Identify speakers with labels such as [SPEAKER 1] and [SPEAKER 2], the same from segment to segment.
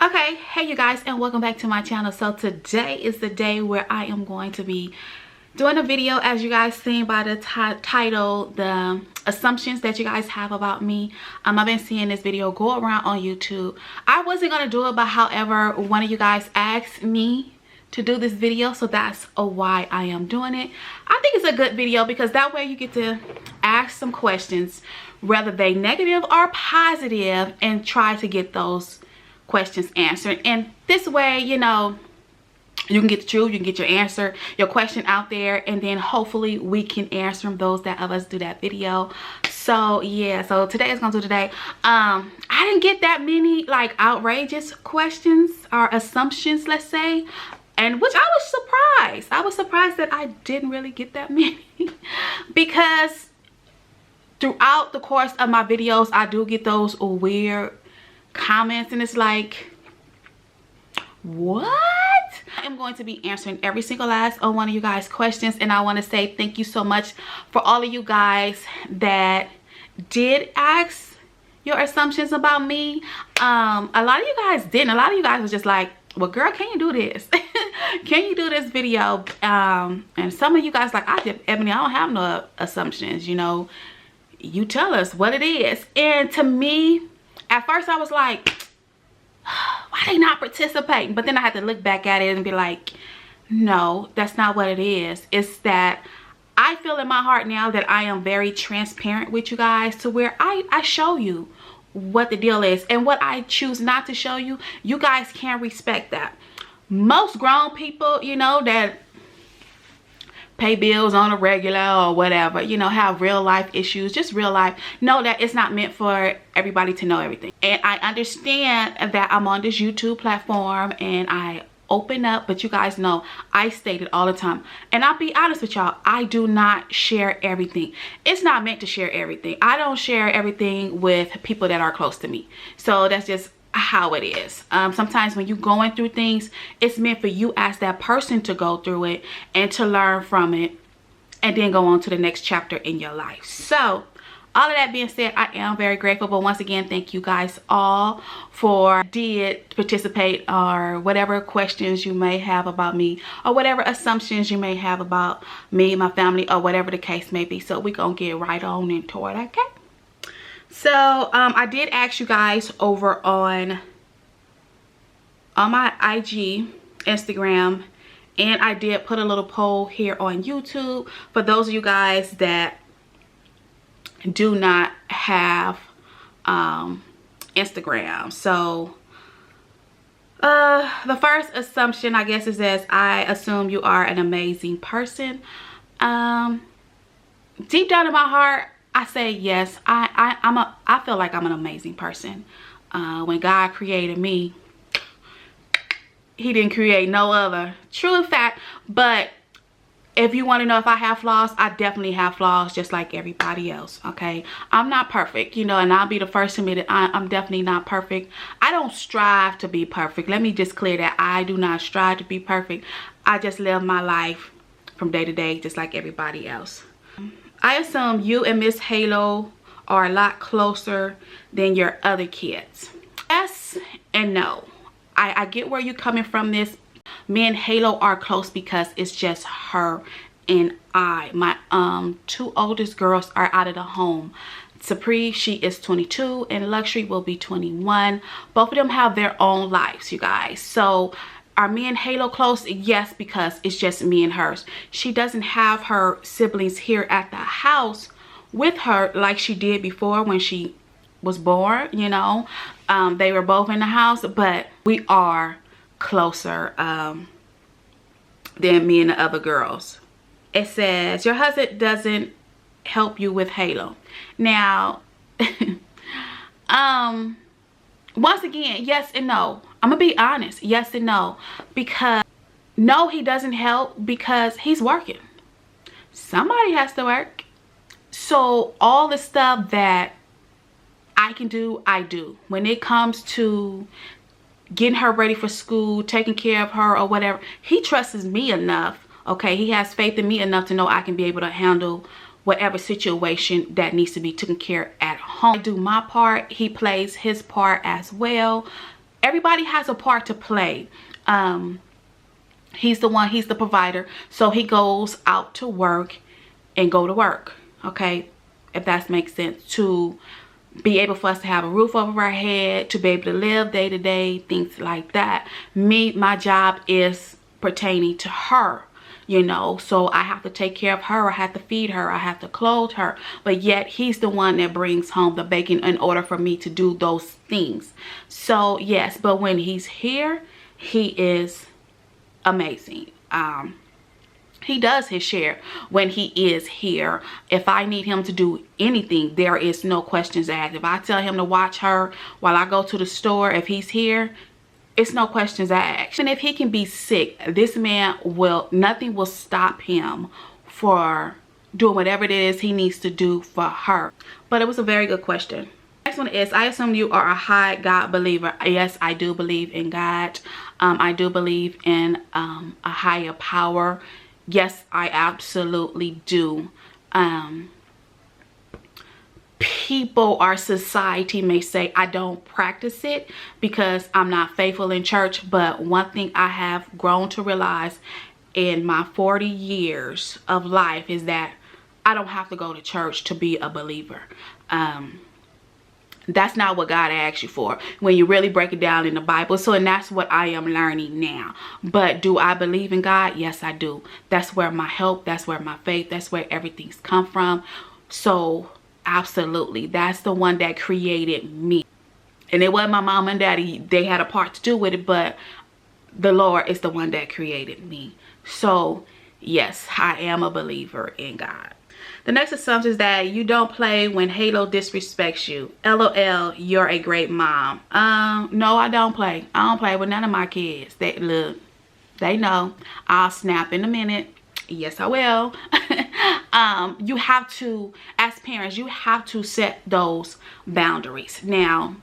[SPEAKER 1] Okay, hey you guys, and welcome back to my channel. So today is the day where I am going to be doing a video, as you guys seen by the title, the assumptions that you guys have about me. I've been seeing this video go around on YouTube. I wasn't going to do it, but however, one of you guys asked me to do this video, so that's why I am doing it. I think it's a good video because that way you get to ask some questions, whether they negative or positive, and try to get those questions answered. And this way, you know, you can get the truth, you can get your answer, your question out there, and then hopefully we can answer them, those that of us do that video. So yeah, so today is gonna do today. I didn't get that many like outrageous questions or assumptions, let's say, and which I was surprised. I was surprised that I didn't really get that many because throughout the course of my videos I do get those weird comments, and it's like, what? I am going to be answering every single last one of you guys' questions, and I want to say thank you so much for all of you guys that did ask your assumptions about me. A lot of you guys didn't. A lot of you guys was just like, well girl, can you do this? Can you do this video? And some of you guys like, Ebony, I don't have no assumptions, you know, you tell us what it is. And to me, at first I was like, why they not participating? But then I had to look back at it and be like, no, that's not what it is. It's that I feel in my heart now that I am very transparent with you guys, to where I show you what the deal is, and what I choose not to show you, you guys can respect that. Most grown people, you know, that pay bills on a regular or whatever, you know, have real life issues, just real life, know that it's not meant for everybody to know everything. And I understand that I'm on this YouTube platform and I open up, but you guys know I state it all the time, and I'll be honest with y'all, I do not share everything. It's not meant to share everything. I don't share everything with people that are close to me, so that's just how it is. Sometimes when you're going through things, it's meant for you as that person to go through it and to learn from it, and then go on to the next chapter in your life. So all of that being said, I am very grateful. But once again, thank you guys all for did participate, or whatever questions you may have about me, or whatever assumptions you may have about me, my family, or whatever the case may be. So we're gonna get right on into it, okay? So I did ask you guys over on my IG, Instagram, and I did put a little poll here on YouTube for those of you guys that do not have Instagram. So the first assumption, I guess, is this: I assume you are an amazing person. Deep down in my heart, I say yes. I feel like I'm an amazing person. When God created me, he didn't create no other. True fact. But if you want to know if I have flaws, I definitely have flaws, just like everybody else, okay? I'm not perfect, you know, and I'll be the first to admit it. I'm definitely not perfect. I don't strive to be perfect. Let me just clear that. I do not strive to be perfect. I just live my life from day to day, just like everybody else. I assume you and Miss Halo are a lot closer than your other kids. Yes and no. I get where you're coming from this. Me and Halo are close because it's just her and I. My two oldest girls are out of the home. Sapri, she is 22, and Luxury will be 21. Both of them have their own lives, you guys. So are me and Halo close? Yes, because it's just me and hers. She doesn't have her siblings here at the house with her like she did before when she was born, you know. They were both in the house, but we are closer than me and the other girls. It says your husband doesn't help you with Halo. Now once again, yes and no. I'm gonna be honest, yes and no. Because no, he doesn't help because he's working. Somebody has to work. So all the stuff that I can do, I do. When it comes to getting her ready for school, taking care of her or whatever, he trusts me enough, okay? He has faith in me enough to know I can be able to handle whatever situation that needs to be taken care at home. I do my part, he plays his part as well. everybody has a part to play. He's the provider, so he goes out to work and go to work, okay, if that makes sense, to be able for us to have a roof over our head, to be able to live day to day, things like that. My job is pertaining to her, you know, so I have to take care of her, I have to feed her, I have to clothe her, but yet he's the one that brings home the bacon in order for me to do those things. So yes, but when he's here, he is amazing. He does his share when he is here. If I need him to do anything, there is no questions asked. If I tell him to watch her while I go to the store, if he's here, it's no questions asked. And if he can be sick, this man nothing will stop him for doing whatever it is he needs to do for her. But it was a very good question. Next one is, I assume you are a high God believer. Yes, I do believe in God. I do believe in a higher power. Yes, I absolutely do. People or society may say I don't practice it because I'm not faithful in church, but one thing I have grown to realize in my 40 years of life is that I don't have to go to church to be a believer. That's not what God asked you for when you really break it down in the Bible. So, and that's what I am learning now. But do I believe in God? Yes, I do. That's where my help, that's where my faith, that's where everything's come from. So absolutely, that's the one that created me. And it wasn't my mom and daddy, they had a part to do with it, but the Lord is the one that created me. So yes, I am a believer in God. The next assumption is that you don't play when Halo disrespects you. LOL, you're a great mom. No, I don't play. I don't play with none of my kids. They look, they know. I'll snap in a minute. Yes, I will. You have to, as parents, you have to set those boundaries. Now,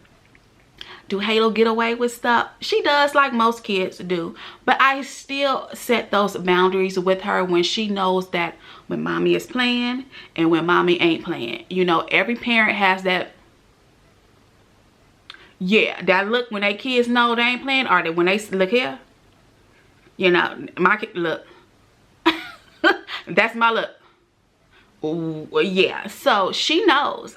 [SPEAKER 1] do Halo get away with stuff? She does, like most kids do. But I still set those boundaries with her when she knows that when mommy is playing and when mommy ain't playing. You know, every parent has that, yeah, that look when they kids know they ain't playing, or they when they look here. You know, my kid, look. That's my look. Ooh, yeah, so she knows.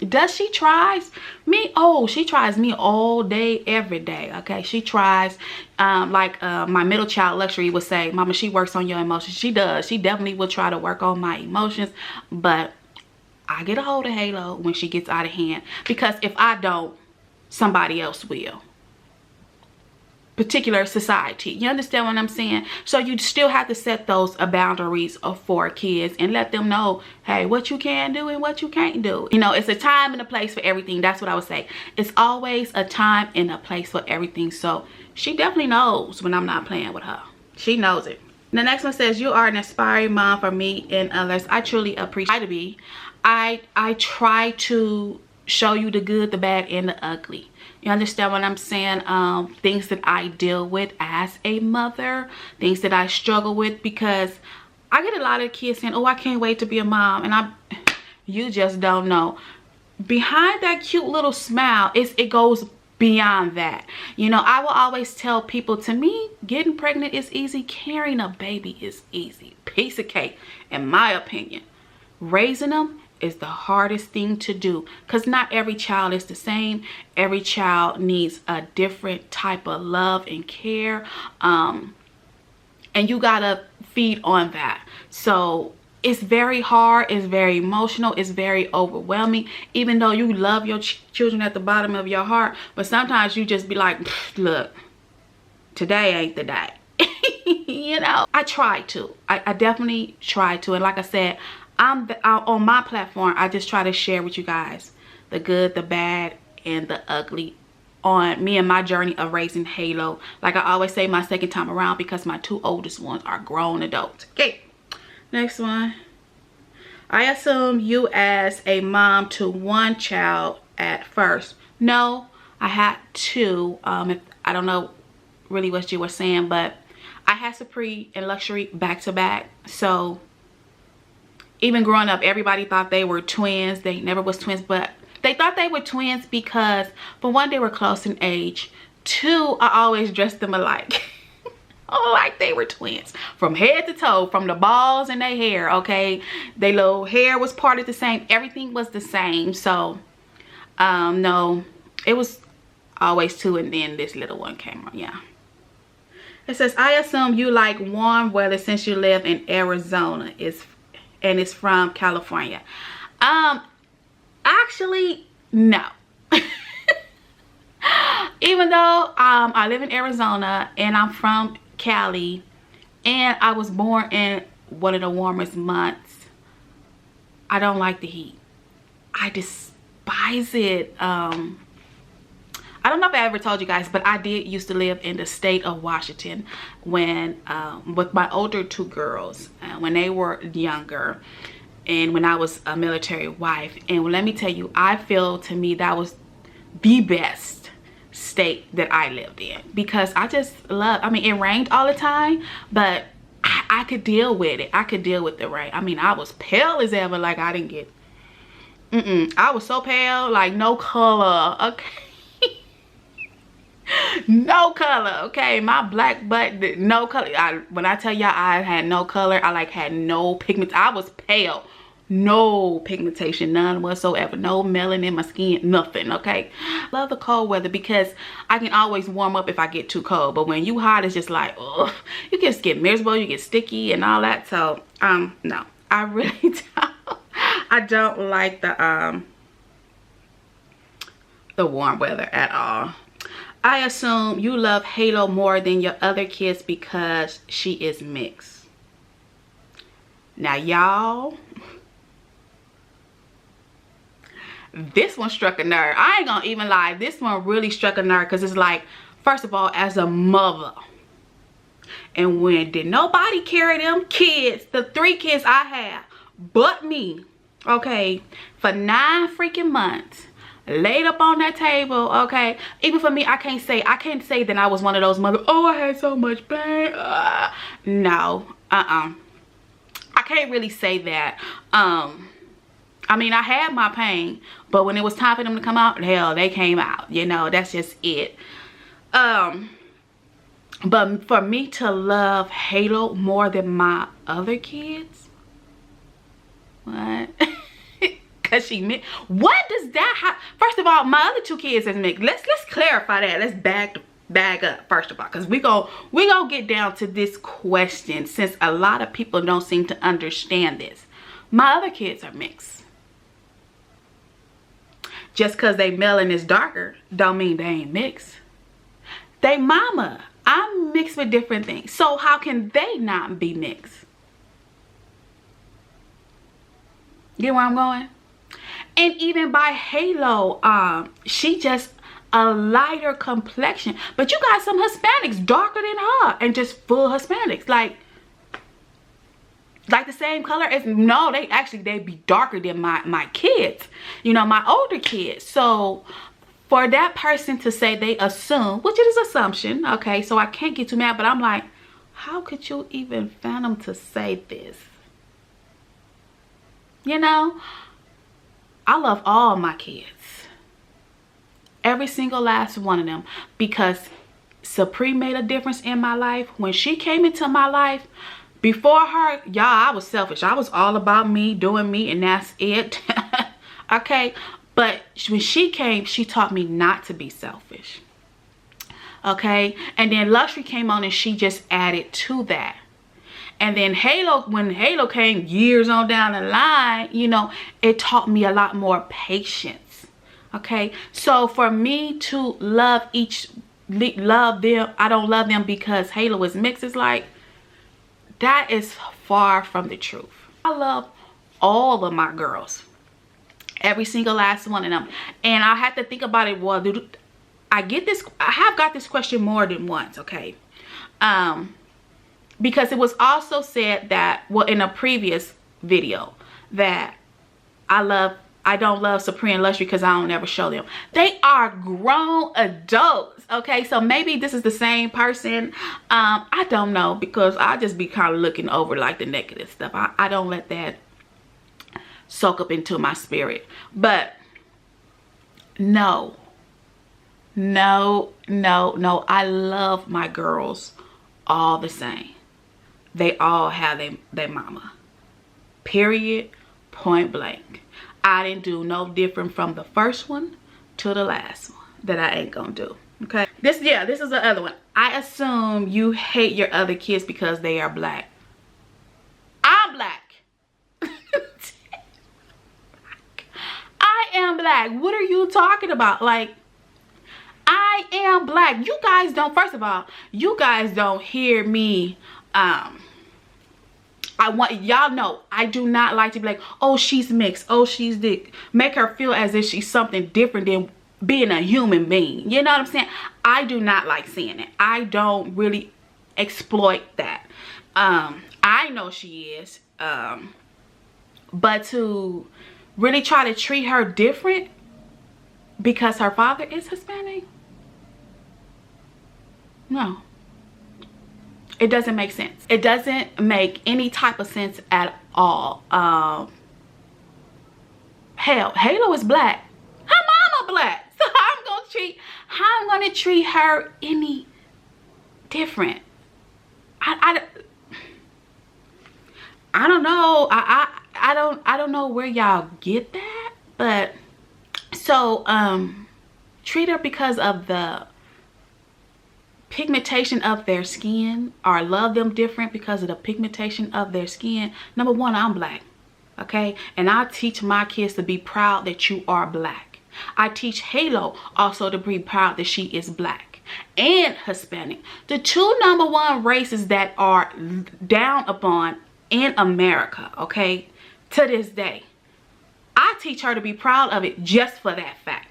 [SPEAKER 1] Does she tries me? Oh, she tries me all day every day. Okay, she tries. Like my middle child Luxury would say, mama, she works on your emotions. She does. She definitely will try to work on my emotions, but I get a hold of Halo when she gets out of hand, because if I don't, somebody else will. Particular society, you understand what I'm saying? So you still have to set those boundaries for kids and let them know, hey, what you can do and what you can't do. You know, it's a time and a place for everything. That's what I would say. It's always a time and a place for everything. So she definitely knows when I'm not playing with her. She knows it. The next one says, you are an inspiring mom for me and others. I truly appreciate to be. I try to show you the good, the bad, and the ugly. You understand what I'm saying? Things that I deal with as a mother, things that I struggle with, because I get a lot of kids saying, oh, I can't wait to be a mom. And you just don't know. Behind that cute little smile, it goes beyond that. You know, I will always tell people, to me, getting pregnant is easy. Carrying a baby is easy. Piece of cake, in my opinion. Raising them is the hardest thing to do, because not every child is the same. Every child needs a different type of love and care, and you gotta feed on that. So it's very hard, it's very emotional, it's very overwhelming, even though you love your children at the bottom of your heart. But sometimes you just be like, look, today ain't the day. You know, I try to, I definitely try to. And like I said, on my platform, I just try to share with you guys the good, the bad, and the ugly on me and my journey of raising Halo. Like I always say, my second time around, because my two oldest ones are grown adults. Okay, next one. I assume you as a mom to one child at first. No, I had two. I don't know really what you were saying, but I had Supreme and Luxury back to back. So even growing up, everybody thought they were twins. They never was twins, but they thought they were twins because, for one, they were close in age. 2, I always dressed them alike. Oh, like they were twins from head to toe, from the balls in their hair. Okay, their little hair was parted the same, everything was the same. So no, it was always 2, and then this little one came on. Yeah, it says, I assume you like warm weather since you live in Arizona and it's from California. Actually, no. Even though I live in Arizona and I'm from Cali and I was born in one of the warmest months, I don't like the heat. I despise it. I don't know if I ever told you guys, but I did used to live in the state of Washington when with my older 2 girls when they were younger, and when I was a military wife. And let me tell you, I feel to me that was the best state that I lived in, because I just love, I mean, it rained all the time, but I could deal with it. I could deal with the rain. I mean, I was pale as ever, like I didn't get I was so pale, like no color. Okay. No color. Okay, my black butt, no color. When I tell y'all I had no color, I like had no pigment. I was pale, no pigmentation, none whatsoever, no melanin in my skin, nothing. Okay, love the cold weather because I can always warm up if I get too cold, but when you hot, it's just like, ugh, you just get miserable, you get sticky and all that. So no, I really don't. I don't like the warm weather at all. I assume you love Halo more than your other kids because she is mixed. Now y'all, this one struck a nerve. I ain't gonna even lie, this one really struck a nerve, because it's like, first of all, as a mother, and when did nobody carry them kids, the 3 kids I have but me, okay, for 9 freaking months, laid up on that table. Okay, even for me, I can't say that I was one of those mothers, oh, I had so much pain. No, I can't really say that. I mean, I had my pain, but when it was time for them to come out, hell, they came out. You know, that's just it. But for me to love Halo more than my other kids, what? Cause she mixed. What does that have? First of all, my other 2 kids is mixed. Let's clarify that. Let's bag up first of all, because we gonna get down to this question, since a lot of people don't seem to understand this. My other kids are mixed. Just because they melanin is darker don't mean they ain't mixed. They mama. I'm mixed with different things. So how can they not be mixed? Get where I'm going? And even by Halo, she just a lighter complexion. But you got some Hispanics darker than her and just full Hispanics. Like the same color as, no, they be darker than my kids, you know, my older kids. So for that person to say they assume, which it is assumption, okay, so I can't get too mad, but I'm like, how could you even fathom to say this? You know, I love all my kids, every single last one of them, because Supreme made a difference in my life. When she came into my life, before her, y'all, I was selfish. I was all about me, doing me, and that's it. Okay, but when she came, she taught me not to be selfish. Okay, and then Luxury came on and she just added to that. And then Halo, when Halo came years on down the line, you know, it taught me a lot more patience. Okay, so for me to love them, I don't love them because Halo is mixed. It's like, that is far from the truth. I love all of my girls, every single last one of them. And I have to think about it. Well, I have got this question more than once. Okay, because it was also said that, well, in a previous video, that I don't love Supreme and Luxury because I don't ever show them. They are grown adults, okay? So maybe this is the same person. I don't know, because I just be kind of looking over like the negative stuff. I don't let that soak up into my spirit. But no, No, no, no. I love my girls all the same. They all have their mama. Period. Point blank. I didn't do no different from the first one to the last one that I ain't gonna do. Okay. This is the other one. I assume you hate your other kids because they are black. I'm black. I am black. What are you talking about? Like, I am black. You guys don't, first of all, you guys don't hear me. I want y'all know I do not like to be like, oh, she's mixed, oh, she's this. Make her feel as if she's something different than being a human being. You know what I'm saying? I do not like seeing it. I don't really exploit that. I know she is, but to really try to treat her different because her father is Hispanic, no. It doesn't make sense. It doesn't make any type of sense at all. Hell, Halo is black. Her mama black. So how I'm gonna treat her any different? I don't know. I don't know where y'all get that, but so treat her because of the pigmentation of their skin, or love them different because of the pigmentation of their skin. Number one, I'm black, okay? And I teach my kids to be proud that you are black. I teach Halo also to be proud that she is black and Hispanic. The two number one races that are down upon in America, okay, to this day. I teach her to be proud of it just for that fact.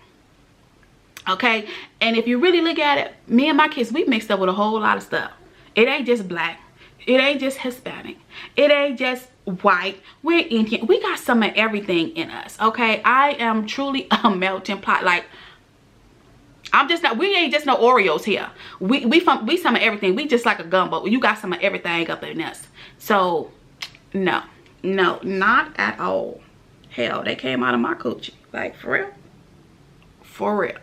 [SPEAKER 1] Okay, and if you really look at it, me and my kids, we mixed up with a whole lot of stuff. It ain't just black, it ain't just Hispanic, it ain't just white, we're Indian. We got some of everything in us. Okay, I am truly a melting pot. Like, I'm just not, we ain't just no Oreos here. We some of everything. We just like a gumbo. You got some of everything up in us. So no, not at all. Hell, they came out of my coochie. Like, for real. For real.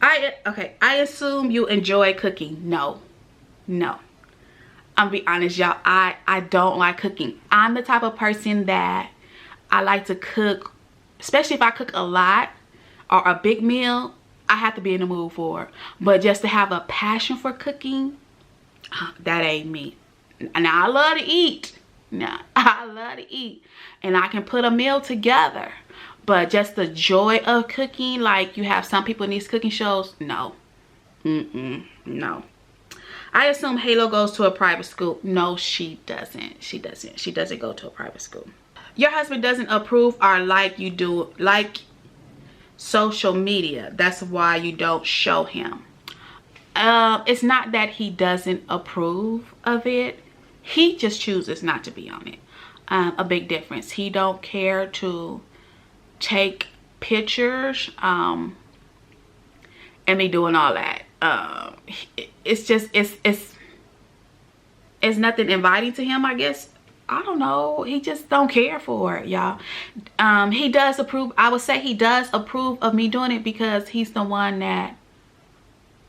[SPEAKER 1] I assume you enjoy cooking. No. I'm be honest, y'all. I don't like cooking. I'm the type of person that I like to cook, especially if I cook a lot or a big meal. I have to be in the mood for it. But just to have a passion for cooking, that ain't me. Now, I love to eat. And I can put a meal together. But just the joy of cooking, like you have some people in these cooking shows, no. No. I assume Halo goes to a private school. No, she doesn't. She doesn't go to a private school. Your husband doesn't approve or like you do, like social media. That's why you don't show him. It's not that he doesn't approve of it. He just chooses not to be on it. A big difference. He don't care to take pictures and me doing all that. It's just it's nothing inviting to him, I guess. I don't know, he just don't care for it, y'all. He does approve. I would say he does approve of me doing it because he's the one that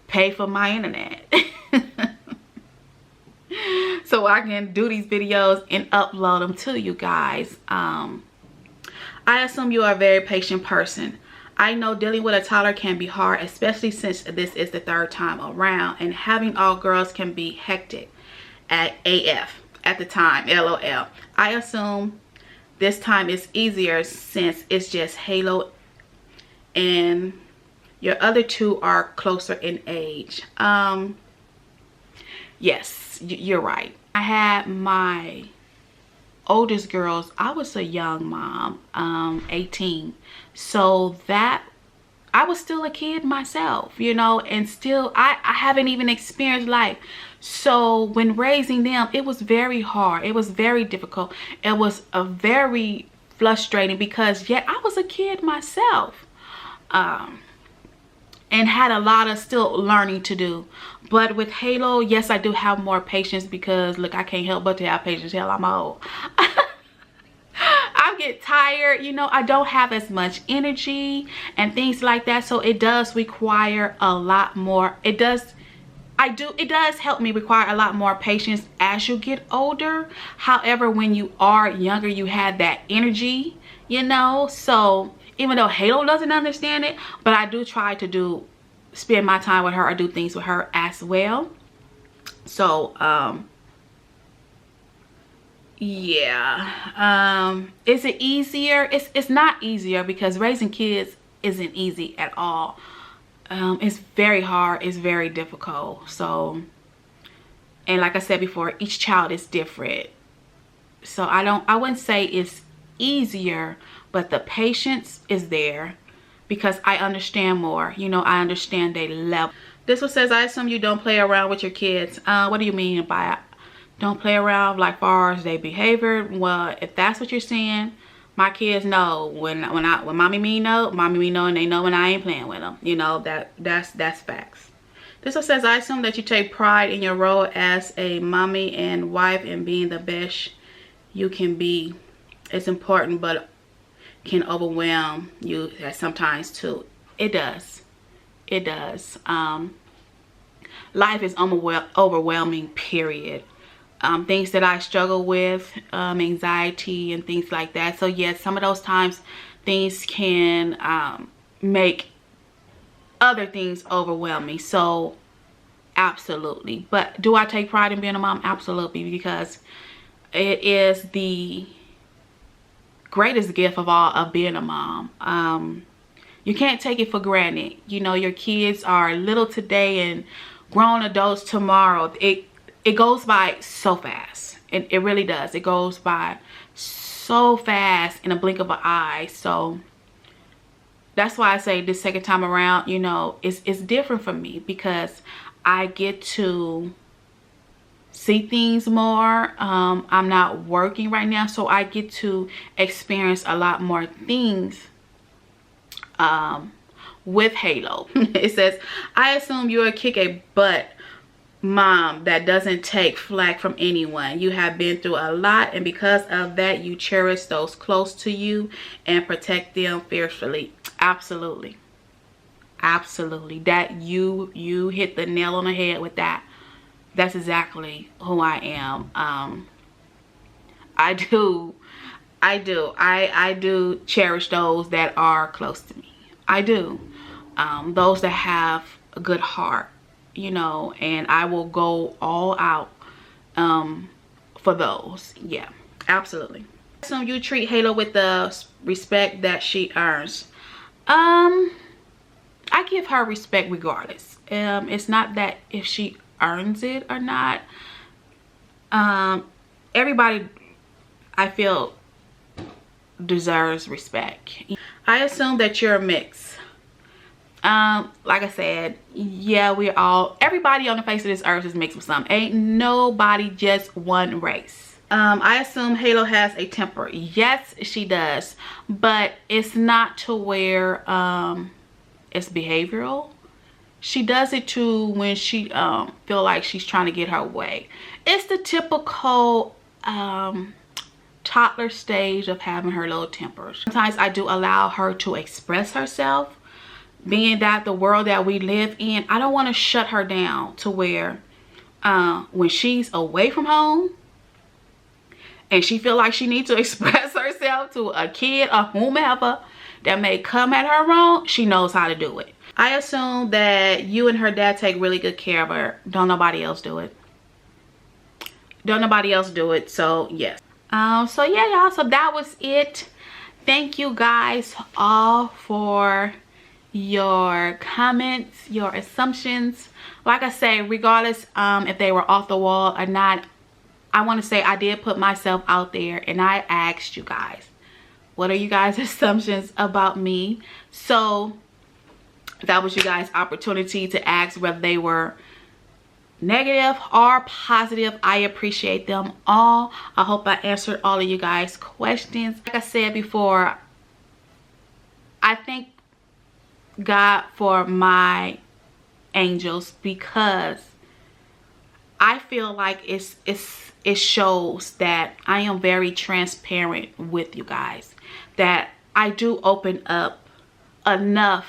[SPEAKER 1] pay for my internet. So I can do these videos and upload them to you guys. I assume you are a very patient person. I know dealing with a toddler can be hard, especially since this is the third time around, and having all girls can be hectic at AF at the time, LOL. I assume this time is easier since it's just Halo and your other two are closer in age. Yes, you're right. I had my oldest girls, I was a young mom, 18, so that I was still a kid myself, you know, and still I haven't even experienced life. So when raising them, it was very hard, it was very difficult, it was a very frustrating because yet I was a kid myself, and had a lot of still learning to do. But with Halo, yes, I do have more patience because look, I can't help but to have patience. Hell, I'm old. get tired, you know, I don't have as much energy and things like that. So it does require a lot more. It does help me require a lot more patience as you get older. However, when you are younger, you have that energy, you know. So even though Halo doesn't understand it, but I do try to spend my time with her or do things with her as well. So yeah, is it easier? It's not easier, because raising kids isn't easy at all. It's very hard, it's very difficult. So, and like I said before, each child is different. So I wouldn't say it's easier, but the patience is there because I understand more. You know, I understand their level. This one says, I assume you don't play around with your kids. What do you mean by don't play around, like far as their behavior? Well, if that's what you're saying, my kids know when mommy me know, and they know when I ain't playing with them. You know, that's facts. This one says, I assume that you take pride in your role as a mommy and wife and being the best you can be. It's important, but can overwhelm you sometimes too. It does. It does. Life is overwhelming, period. Things that I struggle with, anxiety and things like that. So yes, some of those times things can make other things overwhelming. So absolutely. But do I take pride in being a mom? Absolutely, because it is the greatest gift of all, of being a mom. You can't take it for granted. You know, your kids are little today and grown adults tomorrow. It goes by so fast. It really does. It goes by so fast in a blink of an eye. So that's why I say this second time around, you know, it's different for me because I get to see things more. I'm not working right now, so I get to experience a lot more things with Halo. It says, I assume you're a kick a butt mom that doesn't take flack from anyone. You have been through a lot, and because of that, you cherish those close to you and protect them fiercely. Absolutely. Absolutely. That you hit the nail on the head with that. That's exactly who I am. I do cherish those that are close to me. I do. Those that have a good heart, you know, and I will go all out for those. Yeah, absolutely. So you treat Halo with the respect that she earns. I give her respect regardless. It's not that if she earns it or not. Everybody, I feel, deserves respect. I assume that you're a mix. Like I said, yeah, everybody on the face of this earth is mixed with something. Ain't nobody just one race. I assume Halo has a temper. Yes, she does, but it's not to where it's behavioral. She does it too when she feel like she's trying to get her way. It's the typical toddler stage of having her little tempers. Sometimes I do allow her to express herself. Being that the world that we live in, I don't want to shut her down to where when she's away from home and she feel like she needs to express herself to a kid or whomever that may come at her wrong, she knows how to do it. I assume that you and her dad take really good care of her. Don't nobody else do it. Don't nobody else do it. So yes. So yeah, y'all, so that was it. Thank you guys all for your comments, your assumptions. Like I say, regardless if they were off the wall or not, I want to say I did put myself out there and I asked you guys, what are you guys' assumptions about me? So that was you guys' opportunity to ask whether they were negative or positive. I appreciate them all. I hope I answered all of you guys' questions. Like I said before, I thank God for my angels because I feel like it shows that I am very transparent with you guys. that I do open up enough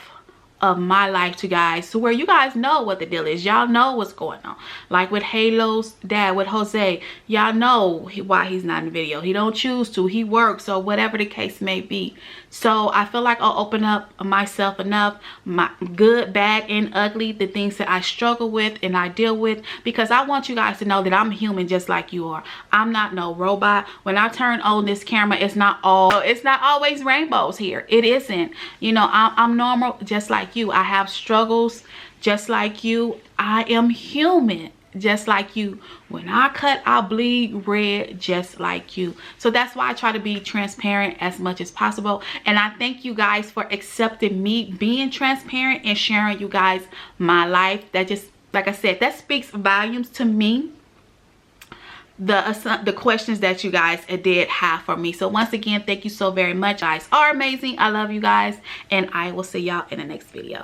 [SPEAKER 1] of my life to guys to where you guys know what the deal is. Y'all know what's going on. Like with Halo's dad, with Jose, y'all know why he's not in the video. He don't choose to, he works, or whatever the case may be. So I feel like I'll open up myself enough, my good, bad, and ugly, the things that I struggle with and I deal with, because I want you guys to know that I'm human just like you are. I'm not no robot. When I turn on this camera, it's not always rainbows here. It isn't. You know, I'm normal just like you. I have struggles just like you. I am human just like you. When I cut, I bleed red just like you. So that's why I try to be transparent as much as possible. And I thank you guys for accepting me being transparent and sharing you guys my life. That just, like I said, that speaks volumes to me. The questions that you guys did have for me. So once again, thank you so very much. You guys are amazing. I love you guys, and I will see y'all in the next video.